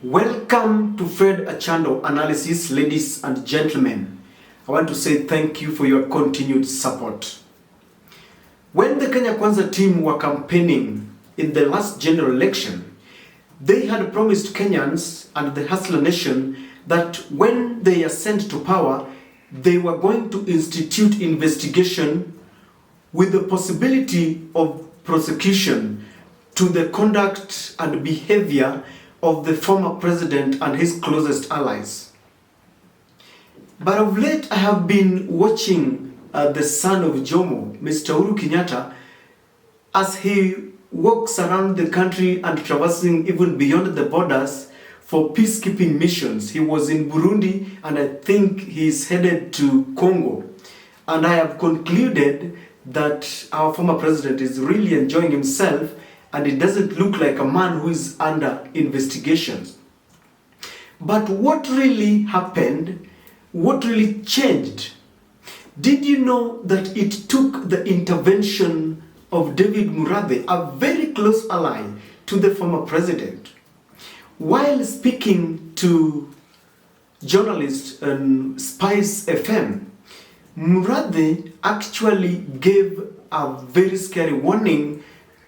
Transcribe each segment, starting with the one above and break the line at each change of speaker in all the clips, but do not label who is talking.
Welcome to Fred Achando Analysis, ladies and gentlemen. I want to say thank you for your continued support. When the Kenya Kwanza team were campaigning in the last general election, they had promised Kenyans and the Hustler Nation that when they ascend to power, they were going to institute investigation with the possibility of prosecution to the conduct and behavior of the former president and his closest allies. But of late, I have been watching the son of Jomo, Mr. Uhuru Kenyatta, as he walks around the country and traversing even beyond the borders for peacekeeping missions. He was in Burundi and I think he's headed to Congo. And I have concluded that our former president is really enjoying himself, and it doesn't look like a man who is under investigations. But what really happened? What really changed? Did you know that it took the intervention of David Murathe, a very close ally to the former president? While speaking to journalists on Spice FM, Murathe actually gave a very scary warning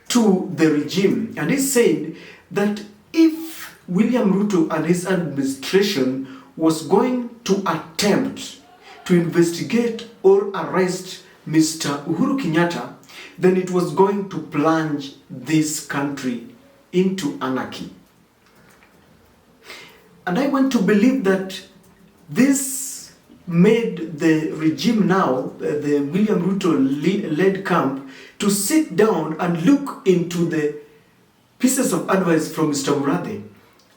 to the regime, and he said that if William Ruto and his administration was going to attempt to investigate or arrest Mr. Uhuru Kenyatta, then it was going to plunge this country into anarchy. And I want to believe that this made the regime now, the William Ruto-led camp, to sit down and look into the pieces of advice from Mr. Murathe,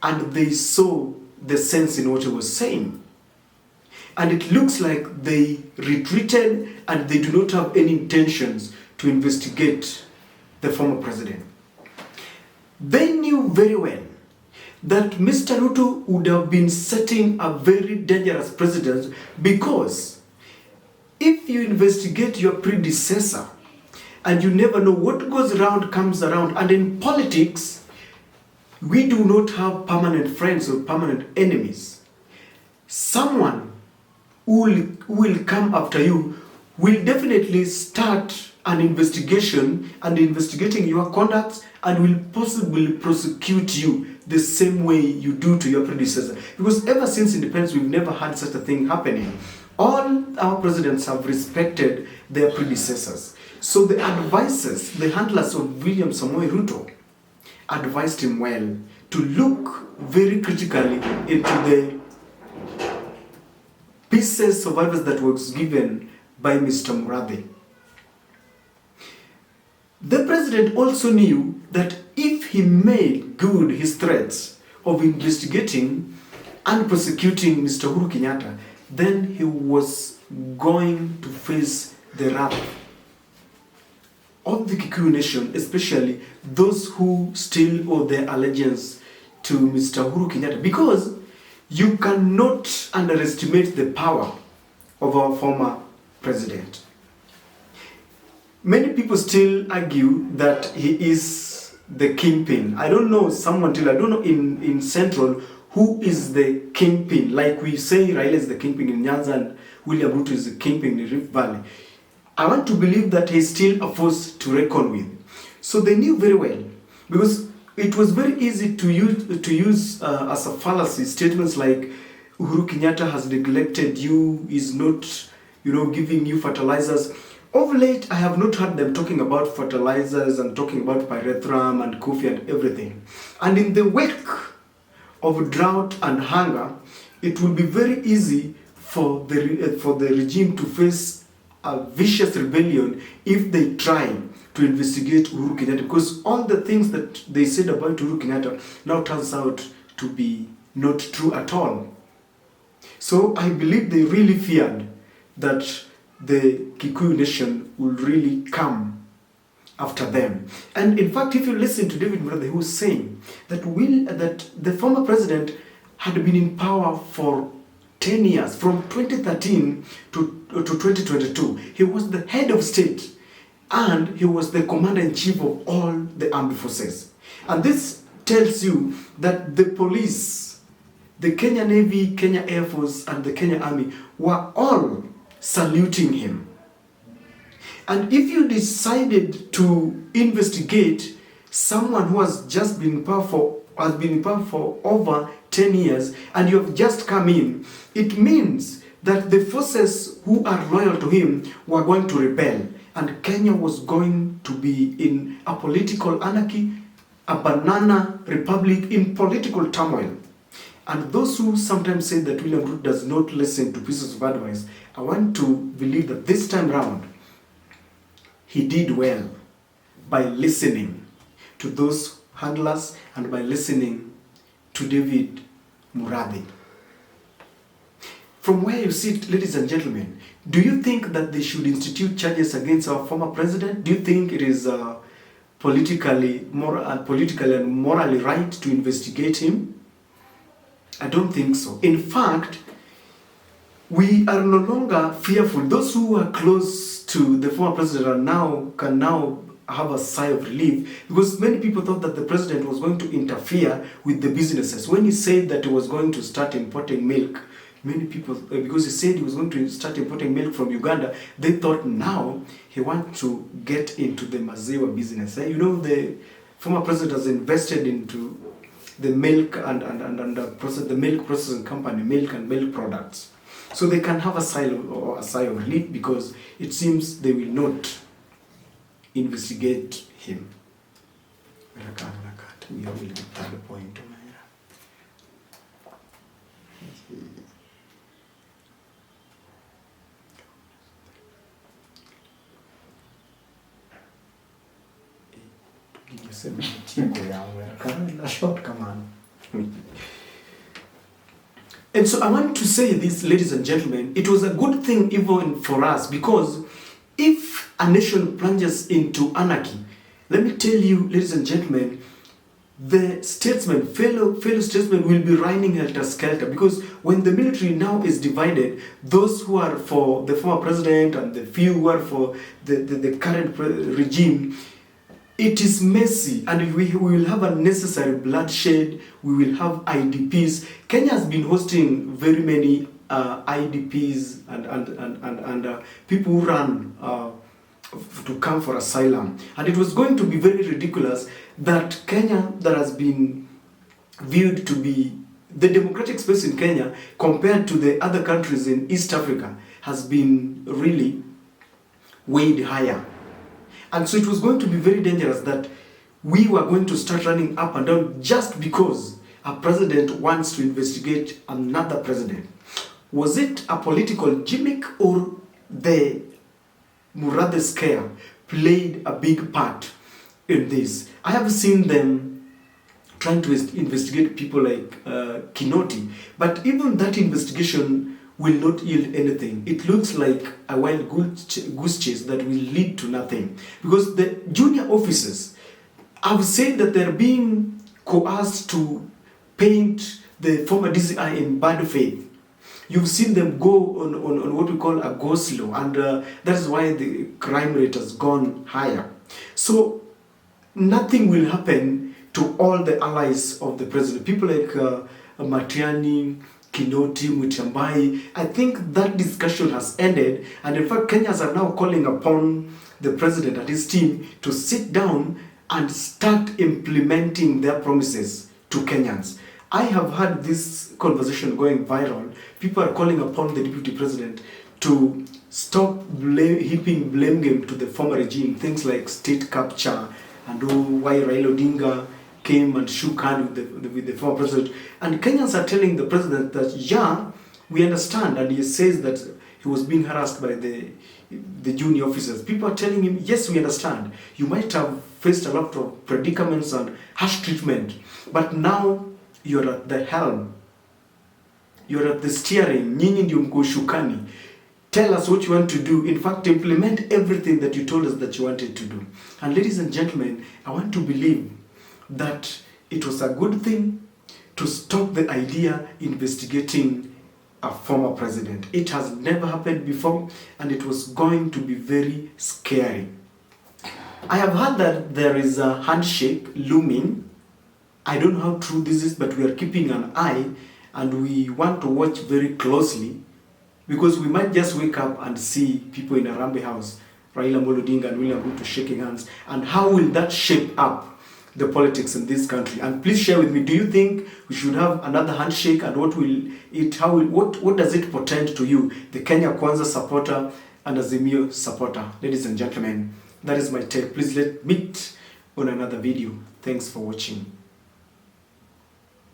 and they saw the sense in what he was saying. And it looks like they retreated and they do not have any intentions to investigate the former president. They knew very well that Mr. Ruto would have been setting a very dangerous precedent, because if you investigate your predecessor, and you never know, what goes around comes around. And in politics, we do not have permanent friends or permanent enemies. Someone who will come after you will definitely start an investigation and investigating your conduct, and will possibly prosecute you the same way you do to your predecessor. Because ever since independence, we've never had such a thing happening. All our presidents have respected their predecessors. So the advisors, the handlers of William Samoei Ruto, advised him well to look very critically into the pieces of advice that was given by Mr. Murathe. The president also knew that if he made good his threats of investigating and prosecuting Mr. Uhuru Kenyatta, then he was going to face the wrath of the Kikuyu nation, especially those who still owe their allegiance to Mr. Uhuru Kenyatta, because you cannot underestimate the power of our former president. Many people still argue that he is the kingpin. I don't know, I don't know in Central who is the kingpin. Like we say Raila is the kingpin in Nyanza and William Ruto is the kingpin in Rift Valley. I want to believe that he's still a force to reckon with. So they knew very well, because it was very easy to use as a fallacy statements like Uhuru Kenyatta has neglected you, is not, giving you fertilizers. Of late, I have not heard them talking about fertilizers and talking about pyrethrum and coffee and everything. And in the wake of drought and hunger, it will be very easy for the regime to face a vicious rebellion if they try to investigate Uhuru Kenyatta, because all the things that they said about Uhuru Kenyatta now turns out to be not true at all. So I believe they really feared that the Kikuyu nation would really come after them. And in fact, if you listen to David Murathe, he was saying that the former president had been in power for 10 years, from 2013 to 2022. He was the head of state and he was the commander-in-chief of all the armed forces. And this tells you that the police the Kenya Navy, Kenya Air Force, and the Kenya Army were all saluting him. And if you decided to investigate someone who has just been in power for over 10 years, and you have just come in, it means that the forces who are loyal to him were going to rebel, and Kenya was going to be in a political anarchy, a banana republic in political turmoil. And those who sometimes say that William Ruto does not listen to pieces of advice, I want to believe that this time round, he did well by listening to those handlers and by listening to David Murathe. From where you sit, ladies and gentlemen, do you think that they should institute charges against our former president? Do you think it is politically and morally right to investigate him? I don't think so. In fact, we are no longer fearful. Those who are close to the former president can now have a sigh of relief, because many people thought that the president was going to interfere with the businesses. When he said that he was going to start importing milk, many people, because he said he was going to start importing milk from Uganda, they thought now he wants to get into the maziwa business. You know, the former president has invested into the milk and the milk processing company, milk and milk products. So they can have a sigh of relief, because it seems they will not investigate him. We are really at the point. And so I want to say this, ladies and gentlemen, it was a good thing even for us, because if a nation plunges into anarchy, let me tell you, ladies and gentlemen, the statesmen, fellow statesmen will be running helter-skelter, because when the military now is divided, those who are for the former president and the few who are for the current regime, it is messy, and we will have unnecessary bloodshed. We will have IDPs. Kenya has been hosting very many IDPs and people who run to come for asylum. And it was going to be very ridiculous that Kenya, that has been viewed to be the democratic space in Kenya compared to the other countries in East Africa, has been really weighed higher. And so it was going to be very dangerous that we were going to start running up and down just because a president wants to investigate another president. Was it a political gimmick, or the Murathe scare played a big part in this? I have seen them trying to investigate people like Kenyatta, but even that investigation will not yield anything. It looks like a wild goose chase that will lead to nothing, because the junior officers have said that they're being coerced to paint the former DCI in bad faith. You've seen them go on what we call a go-slow, and that is why the crime rate has gone higher. So nothing will happen to all the allies of the president. People like Matiani, Kinoti, Mutambai, I think that discussion has ended, and in fact Kenyans are now calling upon the president and his team to sit down and start implementing their promises to Kenyans. I have had this conversation going viral. People are calling upon the deputy president to stop heaping blame game to the former regime, things like state capture and why Raila Odinga came and shook hands with the former president. And Kenyans are telling the president that, yeah, we understand. And he says that he was being harassed by the junior officers. People are telling him, yes, we understand. You might have faced a lot of predicaments and harsh treatment, but now you're at the helm. You're at the steering. Nyinyi ndio mko shukani. Tell us what you want to do. In fact, implement everything that you told us that you wanted to do. And ladies and gentlemen, I want to believe that it was a good thing to stop the idea investigating a former president. It has never happened before, and it was going to be very scary. I have heard that there is a handshake looming. I don't know how true this is, but we are keeping an eye. and we want to watch very closely, because we might just wake up and see people in a Harambee House, Raila Amolo Odinga and William Ruto shaking hands, and how will that shape up the politics in this country? And please share with me, do you think we should have another handshake, and what does it portend to you, the Kenya Kwanza supporter and Azimio supporter? Ladies and gentlemen, that is my take. Please let's meet on another video. Thanks for watching.